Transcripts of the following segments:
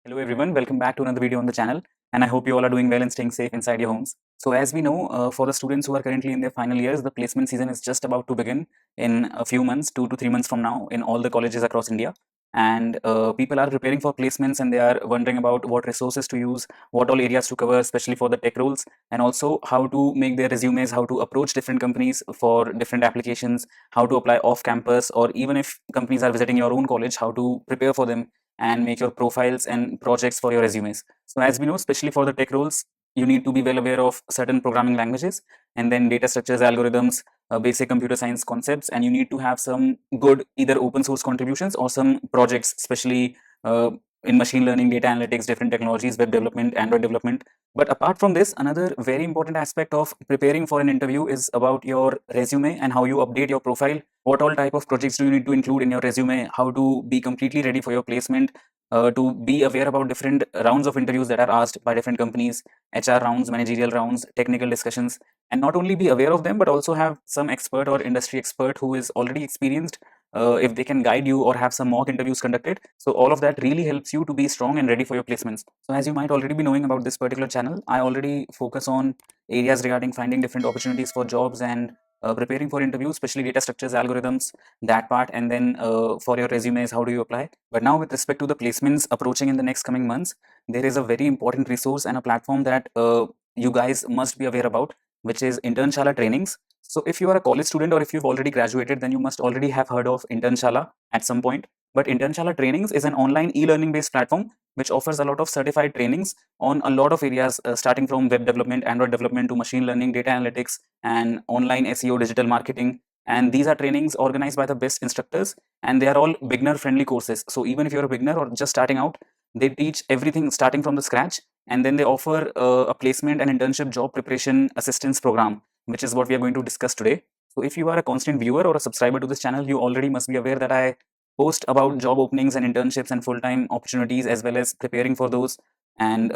Hello everyone, welcome back to another video on the channel, and I hope you all are doing well and staying safe inside your homes. So as we know, for the students who are currently in their final years, the placement season is just about to begin in a few months, 2 to 3 months from now in all the colleges across India. And people are preparing for placements and they are wondering about what resources to use, what all areas to cover, especially for the tech roles, and also how to make their resumes, how to approach different companies for different applications, how to apply off campus, or even if companies are visiting your own college, how to prepare for them and make your profiles and projects for your resumes. So as we know, especially for the tech roles, you need to be well aware of certain programming languages and then data structures, algorithms, basic computer science concepts, and you need to have some good either open source contributions or some projects, especially in machine learning, data analytics, different technologies, web development, Android development. But apart from this, another very important aspect of preparing for an interview is about your resume and how you update your profile. What all type of projects do you need to include in your resume, how to be completely ready for your placement, to be aware about different rounds of interviews that are asked by different companies, HR rounds, managerial rounds, technical discussions, and not only be aware of them, but also have some expert or industry expert who is already experienced, if they can guide you or have some mock interviews conducted. So all of that really helps you to be strong and ready for your placements. So as you might already be knowing about this particular channel, I already focus on areas regarding finding different opportunities for jobs and preparing for interviews, especially data structures, algorithms, that part, and then for your resumes, how do you apply. But now with respect to the placements approaching in the next coming months, there is a very important resource and a platform that you guys must be aware about, which is Internshala trainings. So if you are a college student or if you've already graduated, then you must already have heard of Internshala at some point. But Internshala trainings is an online e-learning based platform which offers a lot of certified trainings on a lot of areas, starting from web development, Android development, to machine learning, data analytics, and online SEO, digital marketing. And these are trainings organized by the best instructors, and they are all beginner friendly courses. So even if you're a beginner or just starting out, they teach everything starting from the scratch, and then they offer a placement and internship job preparation assistance program, which is what we are going to discuss today. So if you are a constant viewer or a subscriber to this channel, you already must be aware that I post about job openings and internships and full-time opportunities, as well as preparing for those and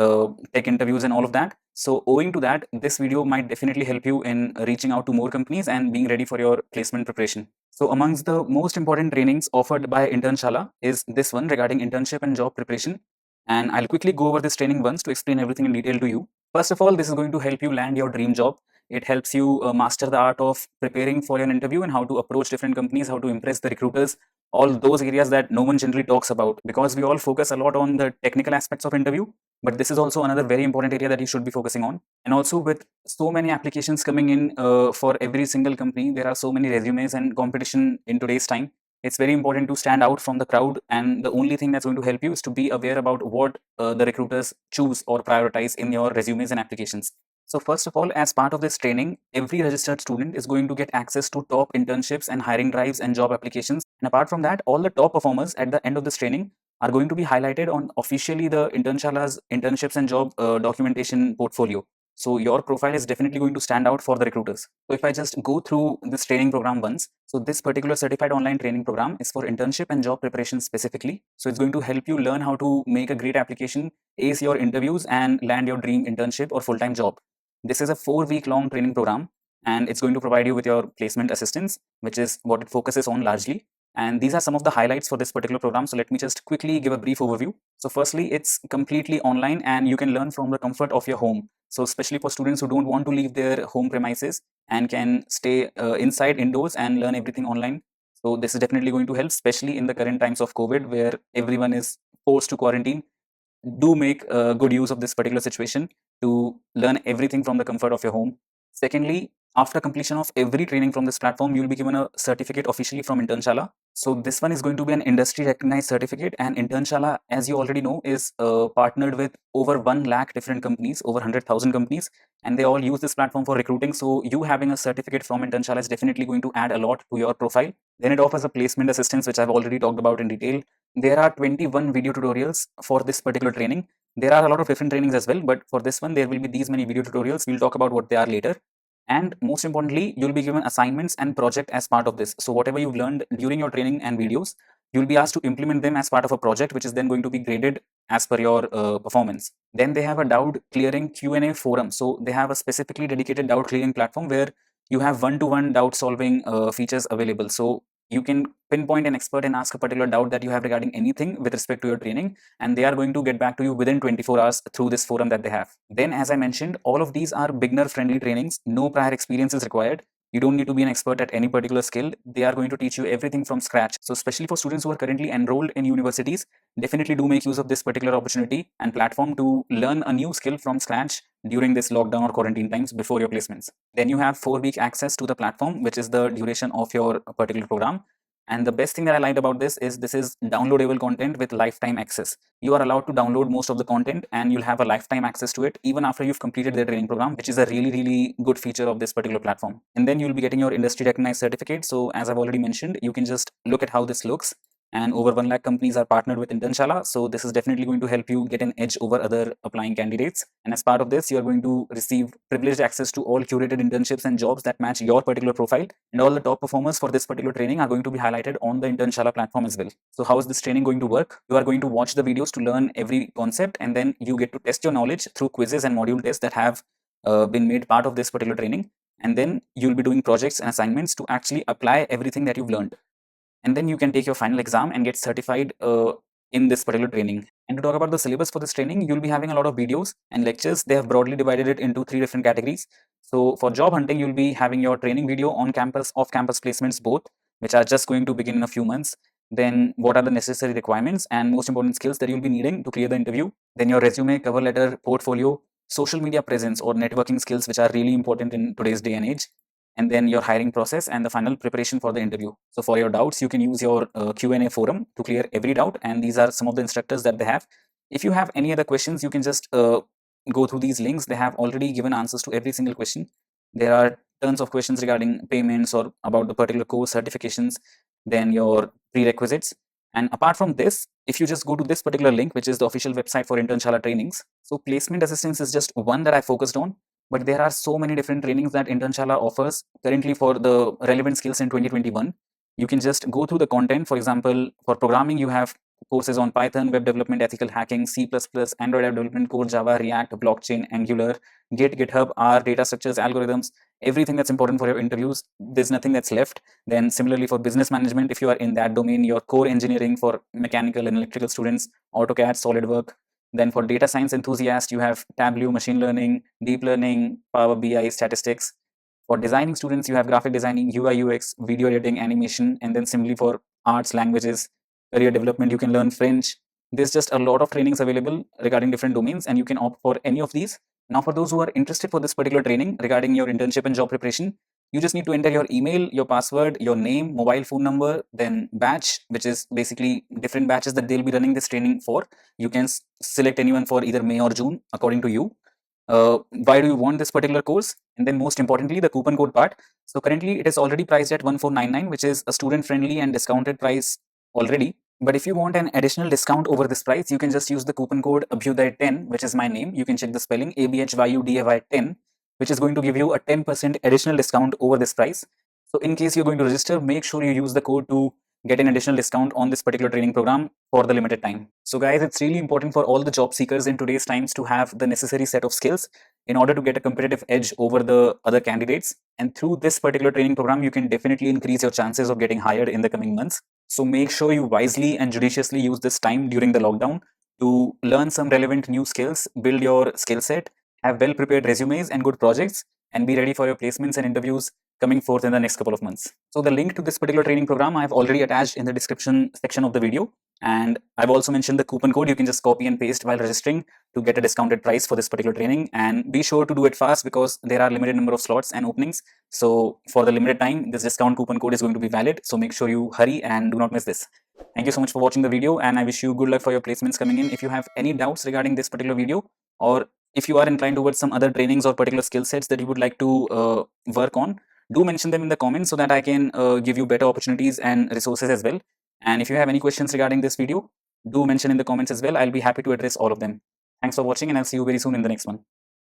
tech interviews and all of that. So owing to that, this video might definitely help you in reaching out to more companies and being ready for your placement preparation. So amongst the most important trainings offered by Internshala is this one regarding internship and job preparation. And I'll quickly go over this training once to explain everything in detail to you. First of all, this is going to help you land your dream job. It helps you master the art of preparing for your interview and how to approach different companies, how to impress the recruiters, all those areas that no one generally talks about, because we all focus a lot on the technical aspects of interview. But this is also another very important area that you should be focusing on. And also, with so many applications coming in for every single company, there are so many resumes and competition in today's time. It's very important to stand out from the crowd, and the only thing that's going to help you is to be aware about what the recruiters choose or prioritize in your resumes and applications. So first of all, as part of this training, every registered student is going to get access to top internships and hiring drives and job applications. And apart from that, all the top performers at the end of this training are going to be highlighted on officially the Internshala's internships and job documentation portfolio. So your profile is definitely going to stand out for the recruiters. So if I just go through this training program once, so this particular certified online training program is for internship and job preparation specifically. So it's going to help you learn how to make a great application, ace your interviews, and land your dream internship or full-time job. This is a 4-week long training program, and it's going to provide you with your placement assistance, which is what it focuses on largely. And these are some of the highlights for this particular program. So let me just quickly give a brief overview. So firstly, it's completely online and you can learn from the comfort of your home. So especially for students who don't want to leave their home premises and can stay inside indoors and learn everything online. So this is definitely going to help, especially in the current times of COVID, where everyone is forced to quarantine. Do make good use of this particular situation to learn everything from the comfort of your home. Secondly, after completion of every training from this platform, you'll be given a certificate officially from Internshala. So this one is going to be an industry recognized certificate, and Internshala, as you already know, is partnered with over 1 lakh different companies, over 100,000 companies, and they all use this platform for recruiting. So you having a certificate from Internshala is definitely going to add a lot to your profile. Then it offers a placement assistance, which I've already talked about in detail. There are 21 video tutorials for this particular training. There are a lot of different trainings as well, but for this one, there will be these many video tutorials. We'll talk about what they are later. And most importantly, you'll be given assignments and project as part of this. So whatever you've learned during your training and videos, you'll be asked to implement them as part of a project, which is then going to be graded as per your performance. Then they have a doubt clearing Q&A forum. So they have a specifically dedicated doubt clearing platform where you have one-to-one doubt solving features available. So you can pinpoint an expert and ask a particular doubt that you have regarding anything with respect to your training, and they are going to get back to you within 24 hours through this forum that they have. Then, as I mentioned, all of these are beginner friendly trainings. No prior experience is required. You don't need to be an expert at any particular skill. They are going to teach you everything from scratch. So especially for students who are currently enrolled in universities, definitely do make use of this particular opportunity and platform to learn a new skill from scratch during this lockdown or quarantine times before your placements. Then you have 4-week access to the platform, which is the duration of your particular program. And the best thing that I liked about this is downloadable content with lifetime access. You are allowed to download most of the content and you'll have a lifetime access to it even after you've completed the training program, which is a really, really good feature of this particular platform. And then you'll be getting your industry recognized certificate. So as I've already mentioned, you can just look at how this looks. And over 1 lakh companies are partnered with Internshala. So this is definitely going to help you get an edge over other applying candidates. And as part of this, you're going to receive privileged access to all curated internships and jobs that match your particular profile. And all the top performers for this particular training are going to be highlighted on the Internshala platform as well. So how is this training going to work? You are going to watch the videos to learn every concept, and then you get to test your knowledge through quizzes and module tests that have been made part of this particular training. And then you'll be doing projects and assignments to actually apply everything that you've learned. And then you can take your final exam and get certified in this particular training. And to talk about the syllabus for this training, you'll be having a lot of videos and lectures. They have broadly divided it into 3 different categories. So for job hunting, you'll be having your training video, on campus, off campus placements both, which are just going to begin in a few months. Then what are the necessary requirements and most important skills that you'll be needing to clear the interview. Then your resume, cover letter, portfolio, social media presence or networking skills, which are really important in today's day and age. And then your hiring process and the final preparation for the interview. So for your doubts, you can use your Q&A forum to clear every doubt. And these are some of the instructors that they have. If you have any other questions, you can just go through these links. They have already given answers to every single question. There are tons of questions regarding payments or about the particular course certifications, then your prerequisites. And apart from this, if you just go to this particular link, which is the official website for Internshala trainings, so placement assistance is just one that I focused on. But there are so many different trainings that Internshala offers currently for the relevant skills in 2021. You can just go through the content. For example, for programming, you have courses on Python, web development, ethical hacking, C++, Android app development, Core, Java, React, blockchain, Angular, Git, GitHub, R, data structures, algorithms, everything that's important for your interviews. There's nothing that's left. Then similarly for business management, if you are in that domain, your core engineering for mechanical and electrical students, AutoCAD, SolidWorks. Then for data science enthusiasts, you have Tableau, machine learning, deep learning, Power BI, statistics. For designing students, you have graphic designing, UI, UX, video editing, animation. And then similarly for arts, languages, career development, you can learn French. There's just a lot of trainings available regarding different domains, and you can opt for any of these. Now, for those who are interested for this particular training regarding your internship and job preparation, you just need to enter your email, your password, your name, mobile phone number, then batch, which is basically different batches that they'll be running this training for. You can select anyone for either May or June according to you. Why do you want this particular course? And then most importantly, the coupon code part. So currently it is already priced at 1499, which is a student friendly and discounted price already. But if you want an additional discount over this price, you can just use the coupon code Abhyuday10, which is my name. You can check the spelling ABHYUDAY10, which is going to give you a 10% additional discount over this price. So in case you're going to register, make sure you use the code to get an additional discount on this particular training program for the limited time. So guys, it's really important for all the job seekers in today's times to have the necessary set of skills in order to get a competitive edge over the other candidates. And through this particular training program, you can definitely increase your chances of getting hired in the coming months. So make sure you wisely and judiciously use this time during the lockdown to learn some relevant new skills, build your skill set, have well prepared resumes and good projects, and be ready for your placements and interviews coming forth in the next couple of months. So the link to this particular training program I've already attached in the description section of the video. And I've also mentioned the coupon code. You can just copy and paste while registering to get a discounted price for this particular training. And be sure to do it fast because there are limited number of slots and openings. So for the limited time, this discount coupon code is going to be valid. So make sure you hurry and do not miss this. Thank you so much for watching the video, and I wish you good luck for your placements coming in. If you have any doubts regarding this particular video, or if you are inclined towards some other trainings or particular skill sets that you would like to work on, do mention them in the comments so that I can give you better opportunities and resources as well. And if you have any questions regarding this video, do mention in the comments as well. I'll be happy to address all of them. Thanks for watching, and I'll see you very soon in the next one.